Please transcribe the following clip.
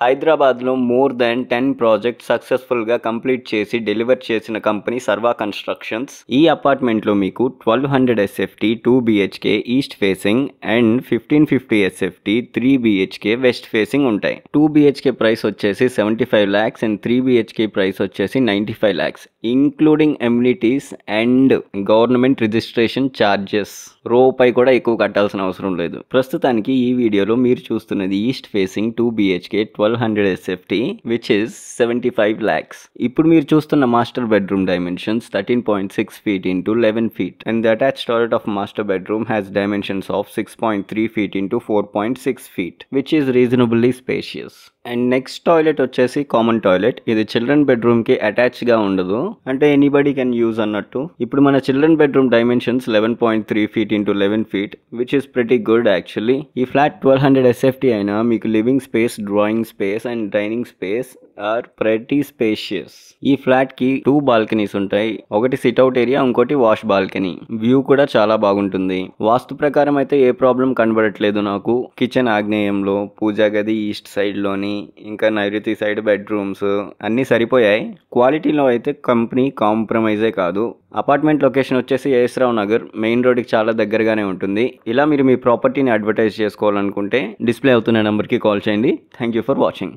హైదరాబాద్లో more than 10 project సక్సెస్ఫుల్గా complete చేసి డెలివర్ చేసిన కంపెనీ సర్వా కన్స్ట్రక్షన్స్. ఈ అపార్ట్మెంట్లో మీకు 1200 SFT 2 BHK east facing and 1550 SFT 3 BHK west facing ఉంటాయి. 2 BHK ప్రైస్ వచ్చేసి 75 lakhs అండ్ 3 BHK ప్రైస్ వచ్చేసి 95 lakhs including amenities and government registration charges. రూపాయి కూడా ఎక్కువ కట్టాల్సిన అవసరం లేదు. ప్రస్తుతానికి ఈ వీడియోలో మీరు చూస్తున్నది east facing 2 BHK 1200 SFT which is 75 lakhs. ఇప్పుడు మీరు చూస్తున్న master bedroom dimensions 13.6 feet into 11 feet and the attached toilet of master bedroom has dimensions of 6.3 feet into 4.6 feet which is reasonably spacious. And next toilet వచ్చేసి common toilet. ఇది children bedroom కి attach గా ఉండదు, అంటే anybody can use అన్నట్టు. ఇప్పుడు మన children bedroom dimensions 11.3 feet into 11 feet which is pretty good actually. ఈ ఫ్లాట్ 1200 SFT అయినా మీకు living space, drawing space and dining space are pretty spacious. ఈ ఫ్లాట్ కి 2 బాల్కనీస్ ఉంటాయి. ఒకటి సిట్అవుట్ ఏరియా, ఇంకోటి వాష్ బాల్కనీ. వ్యూ కూడా చాలా బాగుంటుంది. వాస్తు ప్రకారం అయితే ఏ ప్రాబ్లం కనబడట్లేదు నాకు. కిచెన్ ఆగ్నేయంలో, పూజా గది ఈస్ట్ సైడ్ లోని, ఇంకా నైరుతి సైడ్ బెడ్రూమ్స్ అన్నీ సరిపోయాయి. క్వాలిటీలో అయితే కంపెనీ కాంప్రమైజే కాదు. అపార్ట్మెంట్ లొకేషన్ వచ్చేసి ఎస్ రావు నగర్, మెయిన్ రోడ్కి చాలా దగ్గరగానే ఉంటుంది. ఇలా మీరు మీ ప్రాపర్టీని అడ్వర్టైజ్ చేసుకోవాలనుకుంటే డిస్ప్లే అవుతున్న నెంబర్కి కాల్ చేయండి. Thank you for watching.